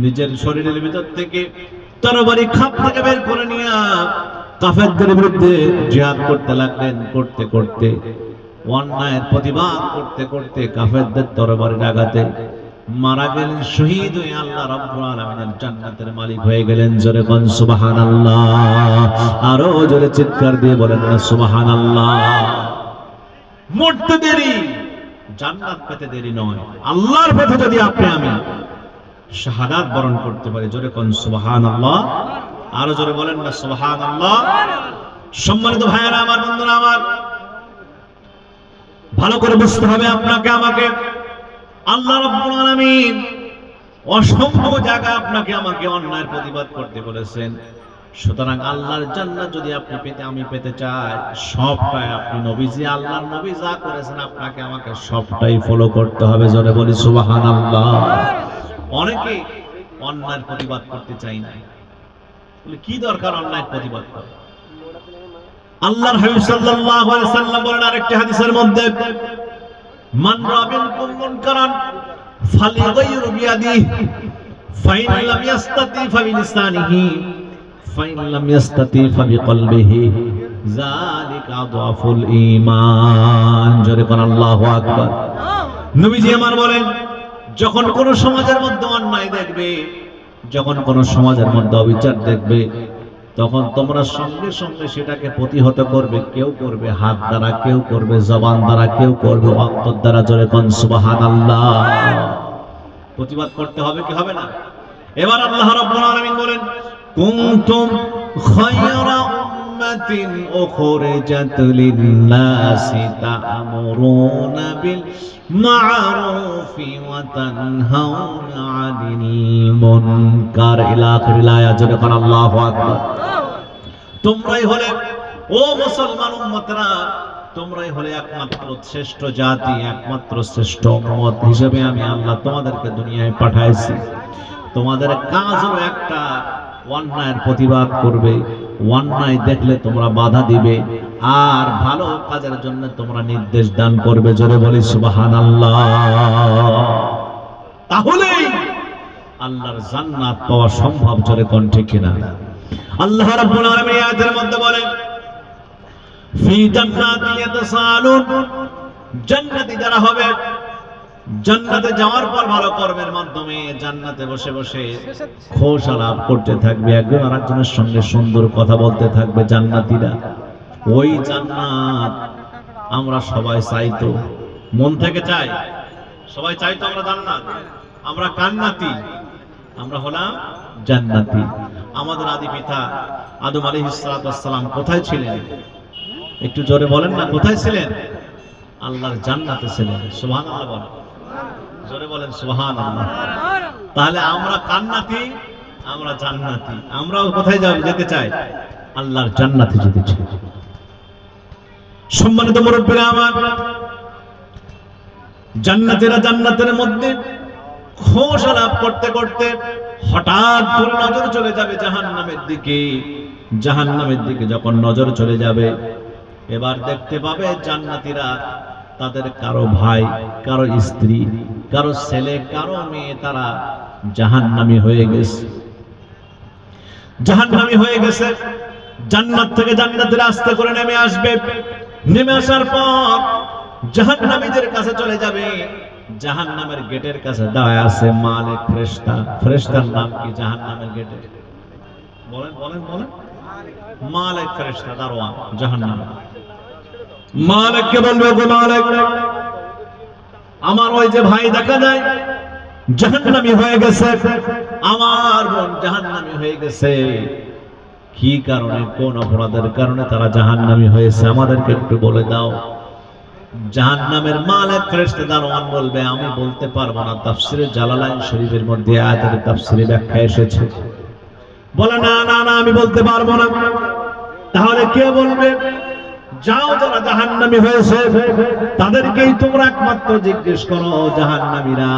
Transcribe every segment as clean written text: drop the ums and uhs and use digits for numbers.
নিজের শরীরের ভিতর থেকে তরবারি খাপ থেকে বের করে নিয়ে কাফেরদের বিরুদ্ধে জিহাদ করতে লাগলেন। করতে করতে অন্যায়ের প্রতিবাদ করতে করতে কাফেরদের তরবারির আঘাতে মারা গেলেন, শহীদ হয়ে আল্লাহ রাব্বুল আলামিনের জান্নাতের মালিক হয়ে গেলেন। জোরে কোন সুবহানাল্লাহ, আরো জোরে চিৎকার দিয়ে বলেন না সুবহানাল্লাহ। মরতে দেরি, জান্নাত পেতে দেরি নয়। আল্লাহর পথে যদি আপনি আমি শাহাদাত বরণ করতে পারি, জোরে কোন সুবহানাল্লাহ, আরো জোরে বলেন না সুবহানাল্লাহ। সম্মানিত ভাইয়েরা আমার, বন্ধুরা আমার, ভালো করে বুঝতে হবে আপনাকে আমাকে। আল্লাহ রাব্বুল আলামিন অসংখ্য জায়গা আপনাকে আমাকে অন্যায়ের প্রতিবাদ করতে বলেছেন। সুতরাং আল্লাহর জান্নাত যদি আপনি পেতে আমি পেতে চাই, সবটাই আপনি নবীজি আল্লাহর নবী যা করেছেন আপনাকে আমাকে সবটাই ফলো করতে হবে। জোরে বলি সুবহানাল্লাহ। অনেকে অন্যায়ের প্রতিবাদ করতে চাই না, বলে কি দরকার অন্যায়ের প্রতিবাদ করা। আল্লাহর হাবিব সাল্লাল্লাহু আলাইহি সাল্লাম বলেন আরেকটি হাদিসের মধ্যে, মান রাবিনকুম মুনকারান ফালিগাইরু বিয়াদিহি ফাইন লাম ইয়াস্তাতি ফাবিলিসানিহি ফাইন লাম ইয়াস্তাতি ফাবিকলবিহি যালিকা আদওয়াফুল ঈমান। জোরে কোন আল্লাহু আকবার। নবীজি আমার বলেন, যখন কোন সমাজের মধ্যে অন্যায় দেখবে, যখন কোন সমাজের মধ্যে অবিচার দেখবে, তখন তোমরা সঙ্গে সঙ্গে সেটাকে প্রতিহত করবে। কেউ করবে হাত দ্বারা, কেউ করবে জবান দ্বারা, কেউ করবে অন্তর দ্বারা। জোরে কোন সুবহানাল্লাহ। প্রতিবাদ করতে হবে কি হবে না? এবার আল্লাহ রাব্বুল আলামিন বলেন, কুনতুম খায়রা উম্মাতিন উখরিজাত লিন-নাসি তা'মুরুনা বিল মা'রুফি ওয়া তানহাউনা 'আনিল মুনকার। ইলা আখিরিল আয়াত। জোরে কোন আল্লাহু আকবার। তোমরাই হলে, ও মুসলমান উম্মতরা, তোমরাই হলে একমাত্র শ্রেষ্ঠ জাতি, একমাত্র শ্রেষ্ঠ উম্মত হিসেবে আমি আল্লাহ তোমাদেরকে দুনিয়ায় পাঠাইছি। তোমাদের কাজ হলো একটা, অন্যায়ের প্রতিবাদ করবে, অন্যায় দেখলে তোমরা বাধা দিবে, আর ভালো কাজের জন্য তোমরা নির্দেশ দান করবে। জোরে বলি সুবহানাল্লাহ। তাহলেই আল্লাহর জান্নাত পাওয়া সম্ভব। জোরে কোন ঠিক কিনা? আল্লাহ রাব্বুল আলামিন আয়াতের মধ্যে বলেন, ফি জান্নাতি ইয়াতাসালুন, জান্নাতি যারা হবে, জান্নাতে যাওয়ার পর ভালো কর্মের মাধ্যমে জান্নাতে বসে বসে খোশ আলাপ করতে থাকবে, একজন আরেকজনের সঙ্গে সুন্দর কথা বলতে থাকবে জান্নাতীরা। ওই জান্নাত আমরা সবাই চাই, তো মন থেকে চাই, সবাই চাই তো আমরা জান্নাত। আমরা কান্নাতি, আমরা হলাম জান্নাতি। আমাদের আদি পিতা আদম আলাইহিস সালাতু ওয়াস সালাম কোথায় ছিলেন? একটু জোরে বলেন না, কোথায় ছিলেন? আল্লাহর জান্নাতে ছিলেন। সুবহানাল্লাহ বলেন, জোরে বলেন সুবহানাল্লাহ। তাহলে আমরা কান্নাতি, আমরা জান্নাতি। আমরাও কোথায় যেতে চাই? আল্লাহর জান্নাতে যেতে চাই। সম্মানিত মুরব্বিরা আমার, জান্নাতীরা জান্নাতের মধ্যে খোশ আলাপ করতে করতে হঠাৎ করে নজর চলে যাবে জাহান্নামের দিকে। জাহান্নামের দিকে যখন নজর চলে যাবে, এবার দেখতে পাবে জান্নাতীরা তাদের কারো ভাই, কারো স্ত্রী, কারো ছেলে, কারো মেয়ে তারা জাহান্নামী হয়ে গেছে। জাহান্নামী হয়ে গেছে। জান্নাত থেকে জান্নাতীরা আস্তে করে নেমে আসবে। নেমে আসার পর জাহান্নামীদের কাছে চলে যাবে। জাহান্নামের গেটের কাছে দাঁড়ায় আছে মালিক ফেরেশতা। ফেরেশতার নাম কি জাহান্নামের গেটে? বলেন বলেন বলেন। মালিক ফেরেশতা দারোয়ান জাহান্নামে। মালিককে বলবে, গো মালিক, আমার ওই যে ভাই দেখা যায় জাহান্নামী হয়ে গেছে, আমার বোন জাহান্নামী হয়ে গেছে। কি কারণে, কোন অপরাধের কারণে তারা জাহান্নামী হয়েছে আমাদেরকে একটু বলে দাও। জাহান্নামের মালিক ফেরেশতা দারোয়ান বলবে, আমি বলতে পারবো না। তাফসীরে জালালাইন শরীফের মধ্যে আয়াতের তাফসীরে ব্যাখ্যা এসেছে। বলে, না না না, আমি বলতে পারবো না। তাহলে কে বলবে? যাও, যারা জাহান্নামী হয়েছে তাদেরকেই তোমরা একমাত্র জিজ্ঞেস করো, জাহান্নামীরা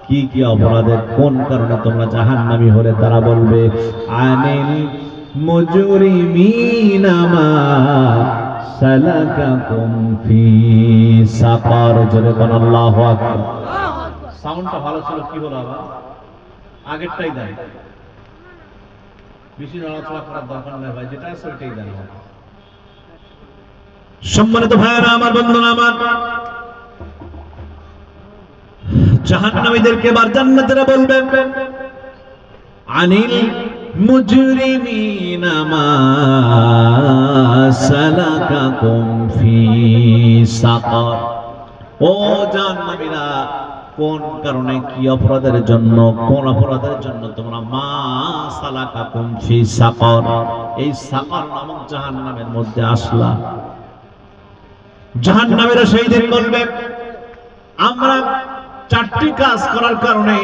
কি কি অপরাধের কোন কারণে তোমরা জাহান্নামী হলে তারা বলবে, আনিল মুজরিমিনা মা সালাকাকুম ফি সাকার। জোরে বলেন আল্লাহু আকবার। সাউন্ডটা ভালো ছিল, কি হলো আবার? আগেরটাই দেন, বেশি নড়াচড়া করার দরকার নাই ভাই, যেটা আছে ওইটাই দেন। সম্মানিত ভাইয়েরা আমার, বন্ধুরা আমার, জাহান্নামীদেরকে এবার জান্নাতীরা বলবেন, আনিল মুজরিমিনা মা সালাকাকুম ফি সাকার। ও জাহান্নামীরা, কোন কারণে, কি অপরাধের জন্য, কোন অপরাধের জন্য তোমরা মা সালাকাকুম ফি সাকার, এই সাকার নামক জাহান্নামের মধ্যে আসলা? জাহান্নামীরা সেই দিন বলবে, আমরা 4টি কাজ করার কারণে,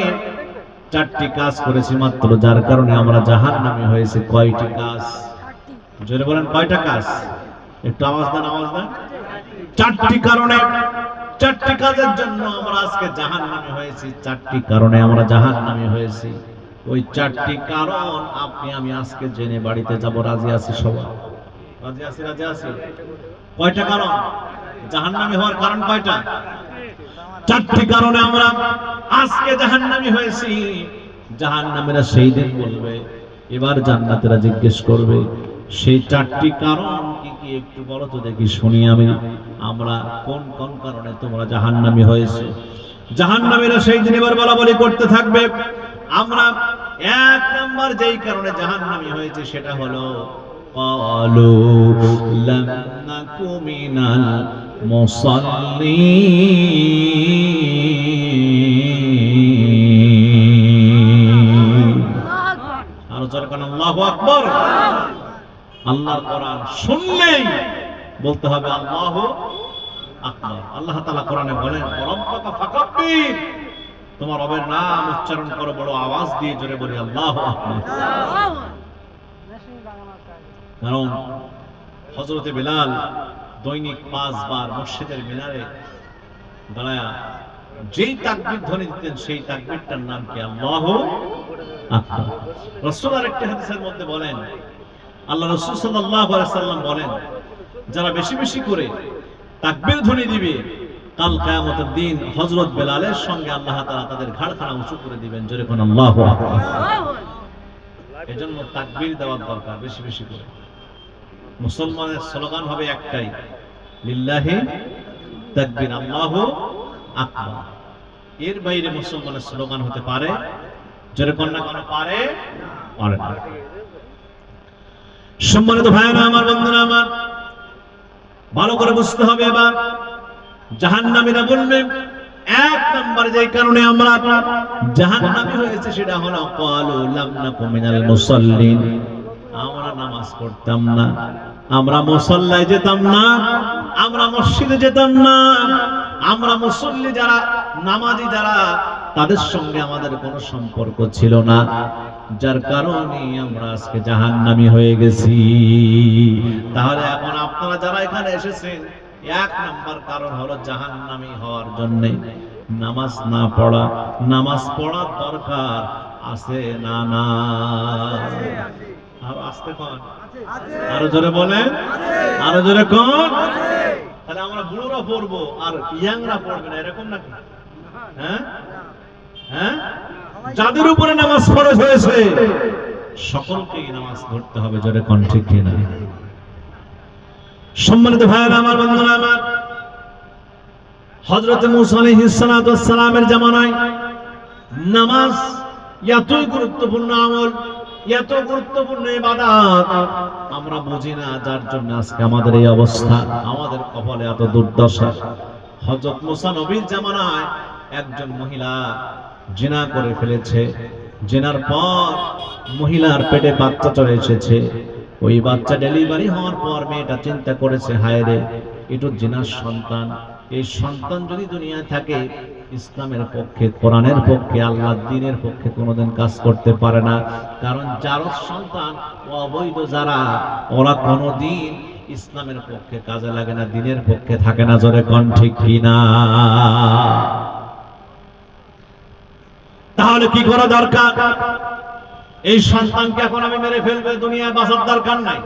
4টি কাজ করেছি মাত্র, যার কারণে আমরা জাহান্নামী হয়েছি। কয়টি কাজ? জোরে বলেন, কয়টা কাজ? একটু আওয়াজ দেন, আওয়াজ দেন। 4টি কারণে, 4টি কাজের জন্য আমরা আজকে জাহান্নামী হয়েছি। 4টি কারণে আমরা জাহান্নামী হয়েছি। ওই 4টি কারণ আপনি আমি আজকে জেনে বাড়িতে যাব। রাজি আছি সবাই? রাজি আছি, রাজি আছি। কয়টা কারণ জাহান্নামী হওয়ার কারণ? কয়টা? 4টি কারণে আমরা আজকে জাহান্নামী হয়েছি। জাহান্নামীরা সেই দিন বলবে, এবার জান্নাতীরা জিজ্ঞেস করবে, সেই 4টি কারণ কি কি একটু বলো তো দেখি, শুনি আমি, আমরা কোন কোন কারণে তোমরা জাহান্নামী হয়েছে। জাহান্নামীরা সেই দিন এবার বলাবলি করতে থাকবে, আমরা 1 নাম্বার যেই কারণে জাহান্নামী হয়েছে সেটা হলো ক্বালু লাম নাকু মিনাল মুসাল্লিন। আরো জোরে বলেন আল্লাহু আকবার। আল্লাহর কোরআন শুনলেই বলতে হবে আল্লাহু আকবার। আল্লাহ তাআলা কোরআনে বলেন, রব্বাকা ফাকাব্বির, তোমার রবের নাম উচ্চারণ করো বড় আওয়াজ দিয়ে, জোরে বলি আল্লাহু আকবার। কারণ হযরতে বিলাল দৈনিক 5 বার মসজিদের মিনারে দাঁড়ায়া যেই তাকবীর ধ্বনি দিতেন, সেই তাকবীরটার নাম কি? আল্লাহু আকবার। রাসূল আরেকটি হাদিসের মধ্যে বলেন, আল্লাহ রাসূল সাল্লাল্লাহু আলাইহি ওয়াসাল্লাম বলেন, যারা বেশি বেশি করে তাকবীর ধ্বনি দিবে, কাল কিয়ামতের দিন হযরত বিলালের সঙ্গে আল্লাহ তাআলা তাদের ঘাড়খানা উঁচু করে দিবেন। জোরে কোন আল্লাহু আকবার। এজন্য তাকবীর দেওয়ার দরকার বেশি বেশি করে। মুসলমানের স্লোগান হবে একটাই, লিল্লাহি তাকবীর, আল্লাহু আকবার। এর বাইরে মুসলমানের স্লোগান হতে পারে? জোরে কোন না কোন পারে? পারে না। সম্মানিত ভাইরা আমার, বন্ধুরা আমার, ভালো করে বুঝতে হবে। এবার জাহান্নামীরা বলবে, 1 নাম্বার যে কারণে আমরা জাহান্নামী হয়েছে সেটা হলো ক্বালু লাম নাকু মিনাল মুসাল্লিন, আমরা নামাজ পড়তাম না, আমরা মুসাল্লায় যেতাম না, আমরা মসজিদে যেতাম না, আমরা মুসল্লি যারা, নামাজি যারা, তাদের সঙ্গে আমাদের কোনো সম্পর্ক ছিল না, যার কারণে আমরা আজকে জাহান্নামী হয়ে গেছি। তাহলে এখন আপনারা যারা এখানে এসেছেন, 1 নাম্বার কারণ হলো জাহান্নামী হওয়ার জন্য নামাজ না পড়া। নামাজ পড়ার দরকার আছে না? না, আর আসতে কোন, আরো জোরে বলেন, আরো জোরে কোন। তাহলে আমরা বুড়োরা পড়বো আর ইয়াংরা পড়বে না, এরকম নাকি? হ্যাঁ হ্যাঁ, যাদের উপরে নামাজ ফরজ হয়েছে সকলকেই নামাজ পড়তে হবে। জোরে কোন, ঠিক কিনা? সম্মানিত ভাইরা আমার, বন্ধুরা আমার, হযরত মূসা আলাইহিস সালাতু ওয়াস সালামের জামানায় নামাজ এতই গুরুত্বপূর্ণ আমল, এত গুরুত্বপূর্ণ ইবাদত আমরা বুঝি না, যার জন্য আজকে আমাদের এই অবস্থা, আমাদের কপালে এত দুর্দশা। হযরত মূসা নবীর জামানায় একজন মহিলা জিনা করে ফেলেছে। জিনার পর মহিলার পেটে বাচ্চা চলে এসেছে। ওই বাচ্চা ডেলিভারি হওয়ার পর মেয়েটা চিন্তা করেছে, হায় রে, এটা জিনার সন্তান, এই সন্তান যদি দুনিয়ায় থাকে ইসলামের পক্ষে, কোরআনের পক্ষে, আল্লাহর দ্বীনের পক্ষে কোনোদিন কাজ করতে পারে না। কারণ যার সন্তান অবৈধ যারা, ওরা কোনোদিন ইসলামের পক্ষে কাজে লাগে না, দ্বীনের পক্ষে থাকে না। জোরে কোন, ঠিক কিনা? তাহলে কি করা দরকার? এই সন্তানকে এখন আমি মেরে ফেলবে, দুনিয়ায় বাঁচার দরকার নাই।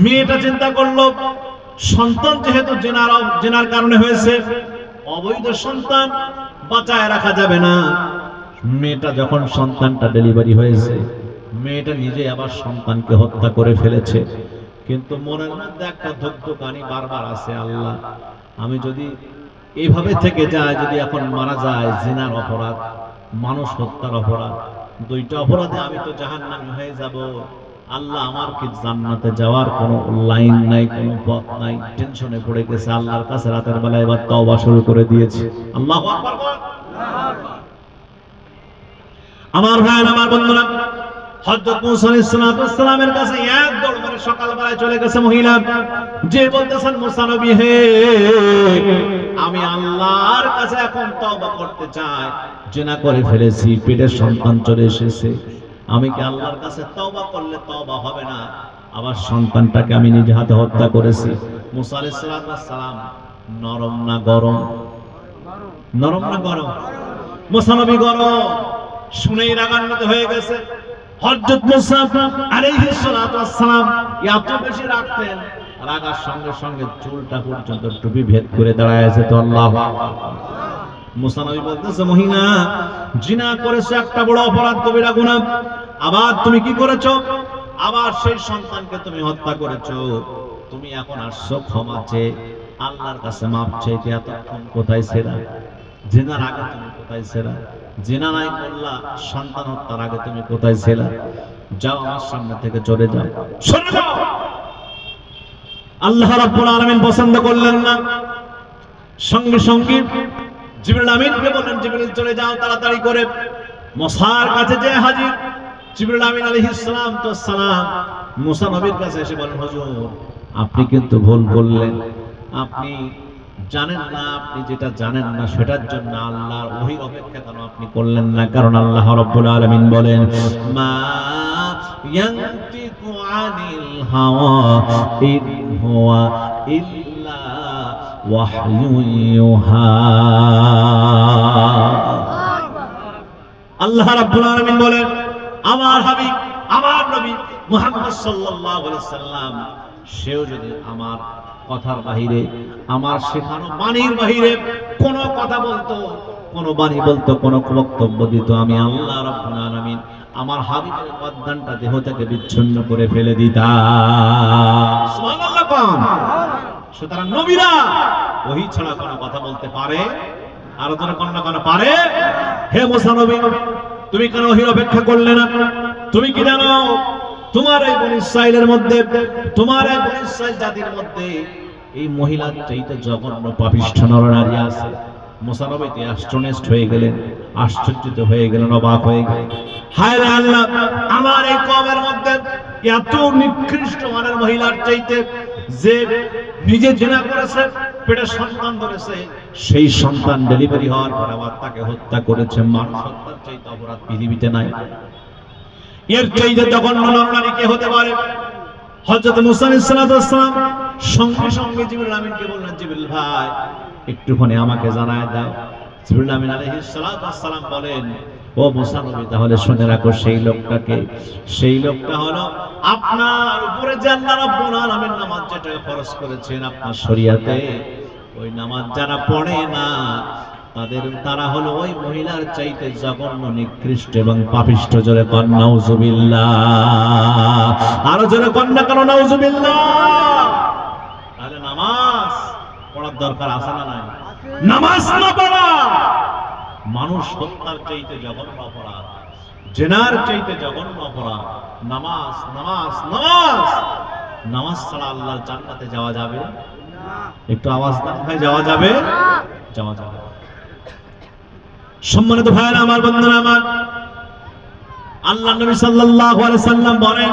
মেয়েটা চিন্তা করলো, সন্তান যেহেতু জেনার কারণে হয়েছে, অবৈধ সন্তান বাঁচায় রাখা যাবে না, মেয়েটা যখন সন্তানটা ডেলিভারি হয়েছে, মেয়েটা নিজে আবার সন্তানকে হত্যা করে ফেলেছে। কিন্তু মনের মধ্যে একটা ধুকধুকানি বারবার আছে, আল্লাহ আমি যদি এইভাবে থেকে যায়, যদি এখন মারা যায়, জিনার অপরাধ, মানুষ হত্যার অপরাধ, দুইটা অপরাধে আমি তো জাহান্নামী হয়ে যাব। আল্লাহ আমার কি জান্নাতে যাওয়ার কোনো লাইন নাই, কোনো পথ নাই। টেনশনে পড়ে গেছে, আল্লাহর কাছে রাতের বেলা এবার তওবা শুরু করে দিয়েছে। আল্লাহু আকবার। আমার ভাই, আমার বন্ধুরা, হযরত মুসা আলাইহিস সালামের কাছে এক দৌড় মেরে সকালবেলায় চলে গেছে মহিলা, যে বলতেছেন মুসা নবী হে, আমি আল্লাহর কাছে এখন তওবা করতে চাই, জিনা করে ফেলেছি, পেটের সন্তান চলে এসেছে, আমি কি আল্লাহর কাছে তওবা করলে তওবা হবে না? আবার সন্তানটাকে আমি নিজ হাতে হত্যা করেছি। মুসা আলাইহিস সালাম নরম না গরম? নরম না গরম? মুসা নবী গরম শুনেই রাগান্বিত হয়ে গেছে। হযরত মুসা আলাইহিস সালাম এত বেশি রাখতেন, রাগার সঙ্গে সঙ্গে চুলটা পর্যন্ত টুপি ভেদ করে দাঁড়ায় আছে। তো আল্লাহু আকবার। মুসা নবী বলতেছে, মহিনা জিনা করেছে, একটা বড় অপরাধ, কবিরা গুনাহ, আবার তুমি কি করেছো? আবার সেই সন্তানকে তুমি হত্যা করেছো। তুমি এখন আসছো ক্ষমা চেয়ে, আল্লাহর কাছে মাপ চাইতে। এতক্ষণ কোথায় ছিলা? জিনার আগে তুমি কোথায় ছিলা? জিনা নাই করলা, সন্তান হত্যার আগে তুমি কোথায় ছিলা? যাও, আমার সামনে থেকে চলে যাও, সরে যাও। আল্লাহ রাব্বুল আলামিন পছন্দ করলেন না। সঙ্গে সঙ্গে জিবরিল আমিনকে বললেন, জিবরিল চলে যাও তাড়াতাড়ি করে। মুসার কাছে যে হাজির জিবরিল আমিন আলাইহিস সালাম মুসা নবীর কাছে এসে বলেন, হুজুর আপনি কিন্তু ভুল বললেন, আপনি জানেন না, আপনি যেটা জানেন না সেটার জন্য আল্লাহর ওহীর অপেক্ষা কেন আপনি করলেন না? কারণ আল্লাহ রাব্বুল আলামিন বলেন, মা ইয়ানতিকু আনিল হাওয়া ইন হুয়া ইল্লা ওয়াহয়ু ইউহা। আল্লাহ রাব্বুল আলামিন বলেন, আমার হাবিব, আমার নবী মুহাম্মদ সাল্লাল্লাহু আলাইহি সাল্লাম, সেও যদি আমার কথার বাহিরে, আমার শেখানো বাণীর বাহিরে কোন কথা বলতো, কোন বাণী বলতো, কোন বক্তব্য দিত, আমি আল্লাহ রাব্বুল আলামিন আমার হাবিবের গর্দানটা দেহ থেকে বিচ্ছিন্ন করে ফেলে দিতাম। সুবহানাল্লাহ। সুতরাং নবীরা ওহী ছাড়া কোনো কথা বলতে পারে? আর যারা কোন না কোন পারে? হে মুসা নবী, তুমি কেন ওহীর অপেক্ষা করলে না? তুমি কি জানো তোমার এই বনী ইসরাইলের মধ্যে, তোমার এই বনী ইসরাইল জাতির মধ্যে এই মহিলার চাইতে জঘন্য পাপিষ্ঠ নরনারী আছে? মুসা নবী অ্যাস্ট্রোনেস্ট হয়ে গেলেন, আশ্চর্যিত হয়ে গেলেন, অবাক হয়ে গেলেন। হায় রে আল্লাহ, আমার এই কওমের মধ্যে এত নিকৃষ্ট মানের মহিলার চাইতে, যে নিজে জিনা করেছে, পেটে সন্তান ধরেছে, সেই সন্তান ডেলিভারি হওয়ার পর আবার তাকে হত্যা করেছে, মানুষ হত্যার চাইতে অপরাধ পৃথিবীতে নাই। এর চাইতে জঘন্য নরনারী কে হতে পারে? হযরত মুসা আলাইহিস সালাম সঙ্গে সঙ্গে জিবরিল আমিনকে বললেন, জিবরিল ভাই একটুখানি আমাকে জানায় দাও। জিবরিল আমিন আলাইহিস সালাম বলেন, ও মুসা নবী, তাহলে শুনে রাখো সেই লোকটাকে। সেই লোকটা হলো আপনার উপরে যে আল্লাহ রাব্বুল আলামিন নামাজ যেটা ফরজ করেছেন আপনার শরীয়তে, ওই নামাজ যারা পড়ে না তারা হলো ওই মহিলার চাইতে জঘন্য, নিকৃষ্ট এবং পাপিষ্ঠ। জোরে কন নাউজুবিল্লাহ। আরো জোরে কন না কেন নাউজুবিল্লাহ। তাহলে নামাজ পড়ার দরকার আছে না নাই? নামাজ না পড়া মানুষ হত্যার চাইতে জঘন্য অপরাধ, জিনার চাইতে জঘন্য অপরাধ। নামাজ, নামাজ, নামাজ। নামাজ ছাড়া আল্লাহর জান্নাতে যাওয়া যাবে না। একটু আওয়াজ দাও ভাই, যাওয়া যাবে? যাওয়া যাবে। সম্মানিত ভাইরা আমার, বন্ধুরা আমার, আল্লাহ নবী সাল্লাল্লাহু আলাইহি সাল্লাম বলেন,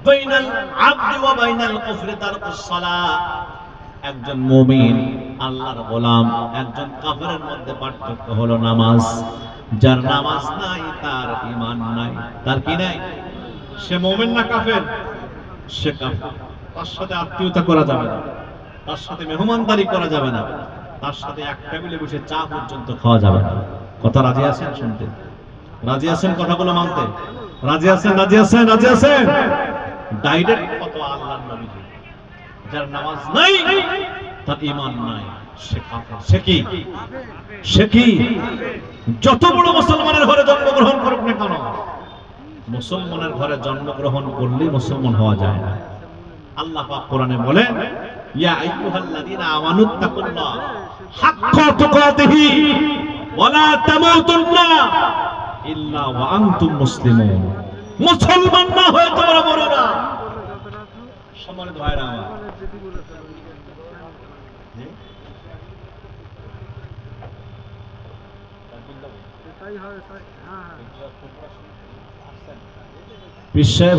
বাইনাল আবদি ওয়া বাইনাল কুফরি তারকুস সালাহ। একজন মুমিন আল্লাহর গোলাম, একজন কাফেরের মধ্যে পার্থক্য হলো নামাজ। যার নামাজ নাই তার ঈমান নাই। তার কি নাই? সে মুমিন না কাফের? সে কাফের। তার সাথে আত্মীয়তা করা যাবে না, তার সাথে মেহমানদারি করা যাবে না, তার সাথে এক টেবিলে বসে চা পর্যন্ত খাওয়া যাবে না। কথা রাজি আছেন শুনতে? রাজি আছেন কথাগুলো মানতে? রাজি আছেন? রাজি আছেন? রাজি আছেন? ডাইরেক্ট কত আল্লাহর নবী, যার নামাজ নাই তার ঈমান নাই, সে কি যত বড় মুসলমানের ঘরে জন্মগ্রহণ করুক না কেন, মুসলমানের ঘরে জন্মগ্রহণ করলে মুসলমান হওয়া যায় না। আল্লাহ পাক কোরআনে বলেন, ইয়া আইয়ুহাল্লাযীনা আমানুত্তাকুল্লাহ হাক্কা তুকাতিহি ওয়া লা তামুতুন্না ইল্লা ওয়া আনতুম মুসলিমুন। মুসলমান না হয়ে তোমরা মরো না। সম্মানিত ভাইরা আমার, পীর সাহেব